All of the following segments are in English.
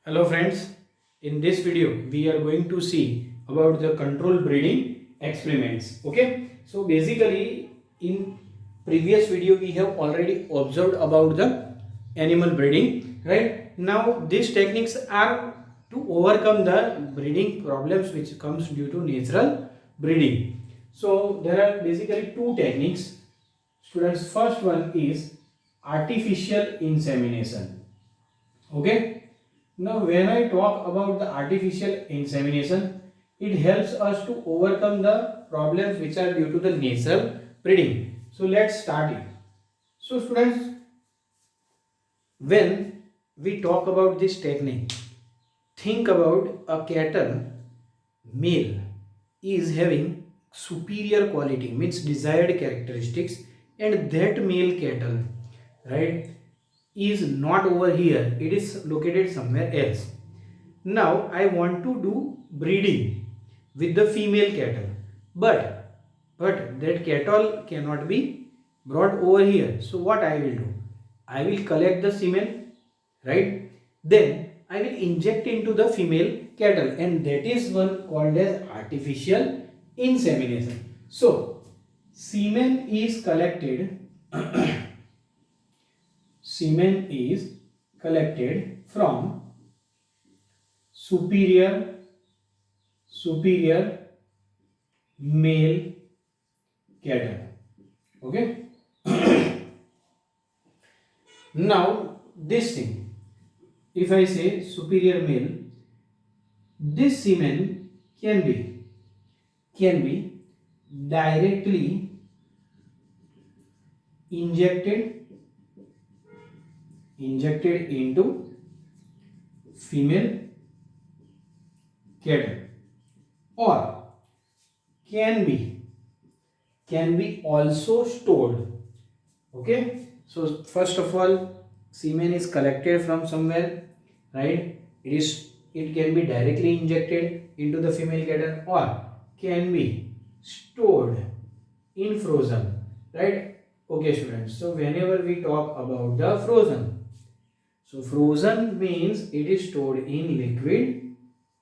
Hello friends, in this video we are going to see about the control breeding experiments. Okay, so basically in previous video we have already observed about the animal breeding, right? Now these techniques are to overcome the breeding problems which comes due to natural breeding. So there are basically two techniques. Students, first one is artificial insemination. Okay, now when I talk about the artificial insemination, it helps us to overcome the problems which are due to the natural breeding. So let's start it. So students, when we talk about this technique, think about a cattle male is having superior quality, means desired characteristics, and that male cattle, right, is not over here, it is located somewhere else. Now I want to do breeding with the female cattle, but that cattle cannot be brought over here. So what I will do? I will collect the semen, right? Then I will inject into the female cattle, and that is one called as artificial insemination. So semen is collected. Semen is collected from superior male cattle. Okay. Now this thing, if I say superior male, this semen can be directly injected into female cattle, or can be also stored. Okay, so first of all, semen is collected from somewhere, right? It can be directly injected into the female cattle, or can be stored in frozen, right? Okay students, so whenever we talk about the frozen, so frozen means it is stored in liquid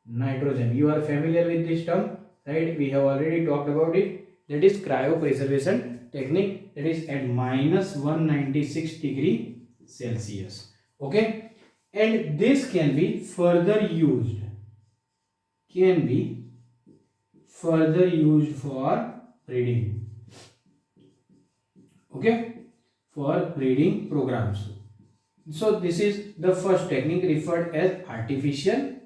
nitrogen. You are familiar with this term, right? We have already talked about it. That is cryopreservation technique, that is at minus 196 degree Celsius. Okay, and this can be further used for breeding. Okay, for breeding programs. So this is the first technique referred as artificial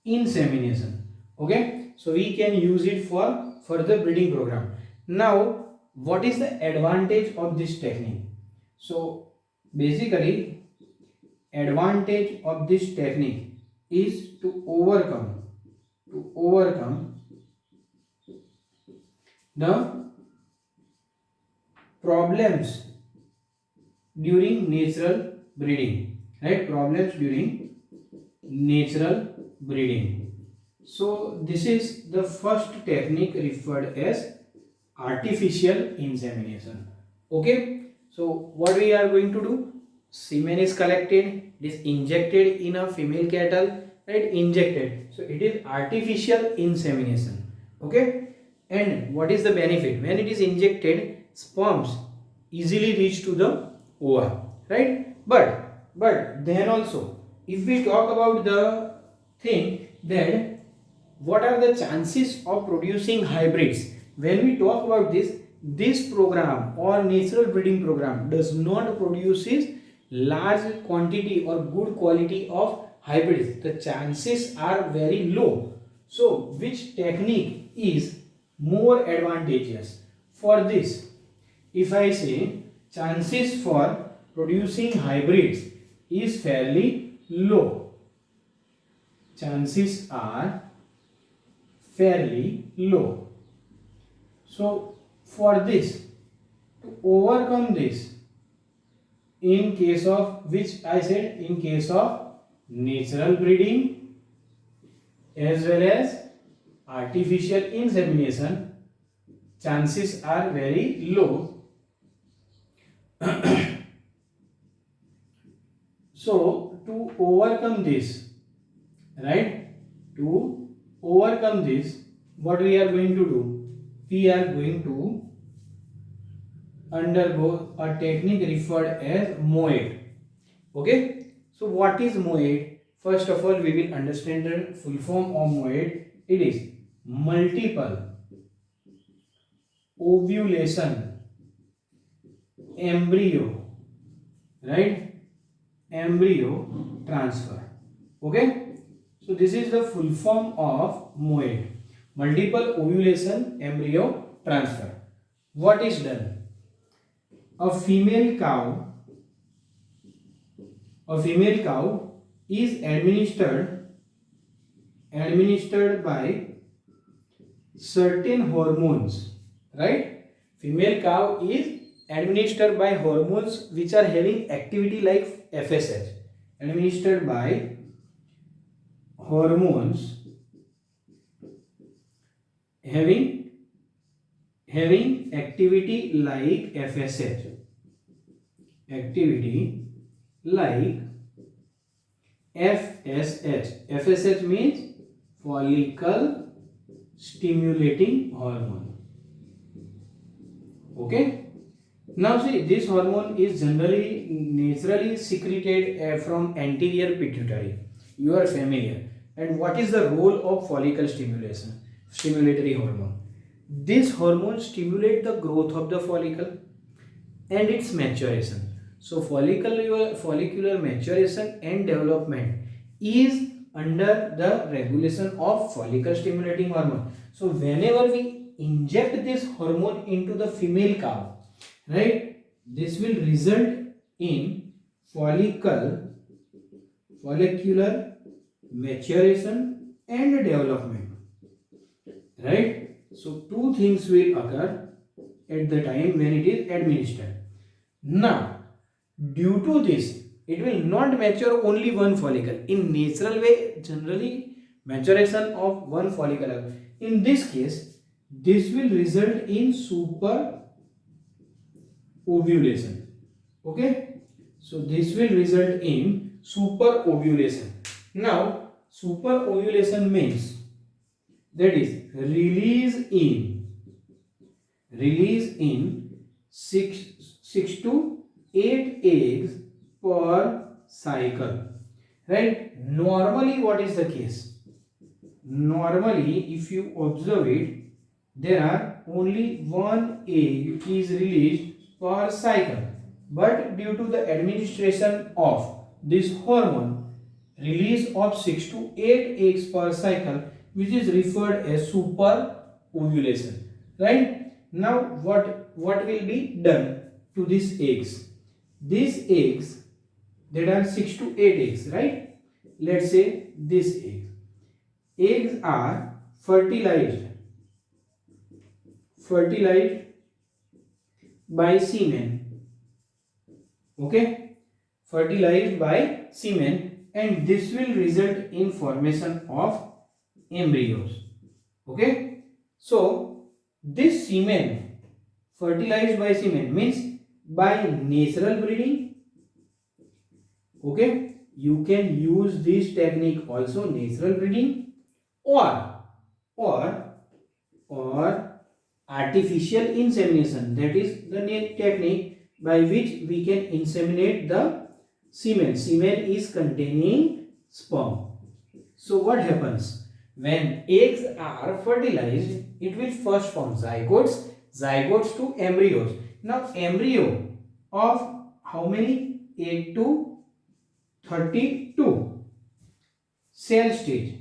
insemination. Okay, so we can use it for further breeding program. Now what is the advantage of this technique? So basically advantage of this technique is to overcome the problems during natural breeding, right? Problems during natural breeding. So this is the first technique referred as artificial insemination. Okay, so what we are going to do? Semen is collected, it is injected in a female cattle, right? Injected, so it is artificial insemination. Okay, and what is the benefit? When it is injected, sperms easily reach to the ova, right? But then also, if we talk about the thing that what are the chances of producing hybrids, when we talk about this program or natural breeding program does not produces large quantity or good quality of hybrids, the chances are very low. So which technique is more advantageous for this? If I say chances for producing hybrids is fairly low, chances are fairly low. So for this, to overcome this, in case of which I said, in case of natural breeding as well as artificial insemination, chances are very low. So to overcome this, right? To overcome this, what we are going to do? We are going to undergo a technique referred as MOET. Okay, so what is MOET? First of all, we will understand the full form of MOET. It is multiple ovulation embryo, right? Embryo transfer. Okay, so this is the full form of MOET, multiple ovulation embryo transfer. What is done? A female cow is administered by certain hormones, right? Female cow is administered by hormones which are having activity like FSH, administered by hormones having activity like FSH, activity like FSH means follicle stimulating hormone. Okay, now see, this hormone is generally naturally secreted from anterior pituitary. You are familiar. And what is the role of follicle stimulatory hormone? This hormone stimulates the growth of the follicle and its maturation. So follicular maturation and development is under the regulation of follicle stimulating hormone. So whenever we inject this hormone into the female cow, right, this will result in follicular maturation and development, right? So two things will occur at the time when it is administered. Now, due to this, it will not mature only one follicle. In natural way, generally maturation of one follicle. In this case, this will result in super ovulation. Okay, so this will result in super ovulation. Now, super ovulation means that is release in 6 to 8 eggs per cycle, right? Normally, what is the case? Normally, if you observe it, there are only one egg is released per cycle, but due to the administration of this hormone, release of 6 to 8 eggs per cycle, which is referred as super ovulation, right? Now what will be done to these eggs? These eggs, that are 6 to 8 eggs, right? Let's say this eggs are fertilized by semen. Okay, fertilized by semen, and this will result in formation of embryos. Okay, so this semen, fertilized by semen, means by natural breeding. Okay, you can use this technique also, natural breeding, or artificial insemination. That is the technique by which we can inseminate the semen. Semen is containing sperm. So what happens? When eggs are fertilized, it will first form zygotes to embryos. Now embryo of how many? 8 to 32 cell stage.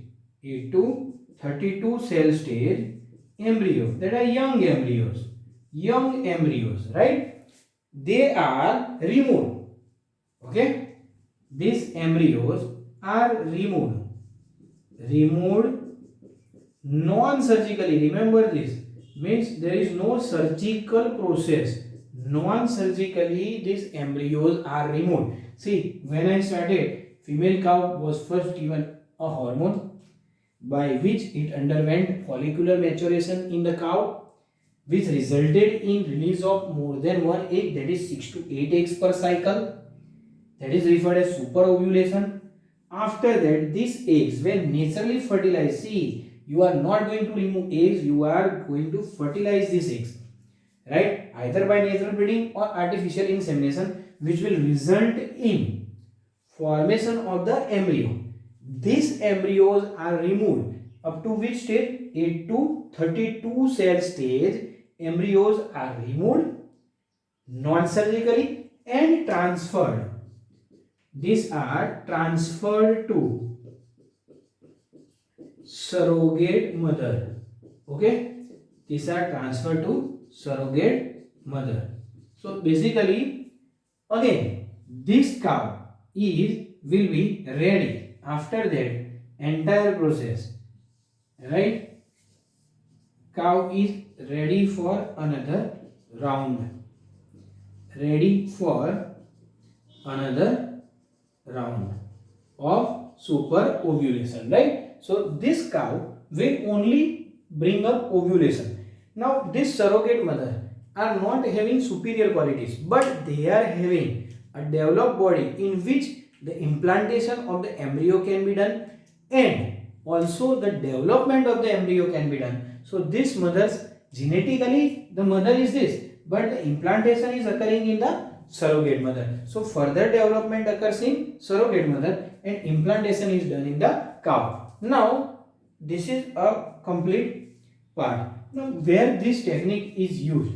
8 to 32 cell stage embryo, that are young embryos, right? They are removed. Okay, these embryos are removed non-surgically. Remember this, means there is no surgical process. Non-surgically these embryos are removed. See, when I started, female cow was first given a hormone by which it underwent follicular maturation in the cow, which resulted in release of more than one egg, that is 6 to 8 eggs per cycle. That is referred as super ovulation. after that these eggs when naturally fertilized, see, you are not going to remove eggs, you are going to fertilize these eggs, right, either by natural breeding or artificial insemination, which will result in formation of the embryo. These embryos are removed up to which stage? 8 to 32 cell stage. Embryos are removed non-surgically and transferred. These are transferred to surrogate mother. Okay, these are transferred to surrogate mother. So basically, again, this cow will be ready after that entire process, right? Cow is ready for another round, ready for another round of super ovulation, right? So this cow will only bring up ovulation. Now this surrogate mother are not having superior qualities, but they are having a developed body in which the implantation of the embryo can be done and also the development of the embryo can be done. So this mother's genetically the mother is this, but the implantation is occurring in the surrogate mother. So further development occurs in surrogate mother and implantation is done in the cow. Now this is a complete part. Now where this technique is used?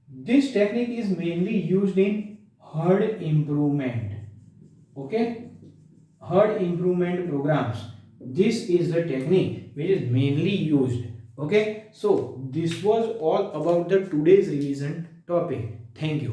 This technique is mainly used in herd improvement. Okay, herd improvement programs. This is the technique which is mainly used. Okay, so this was all about the today's revision topic. Thank you.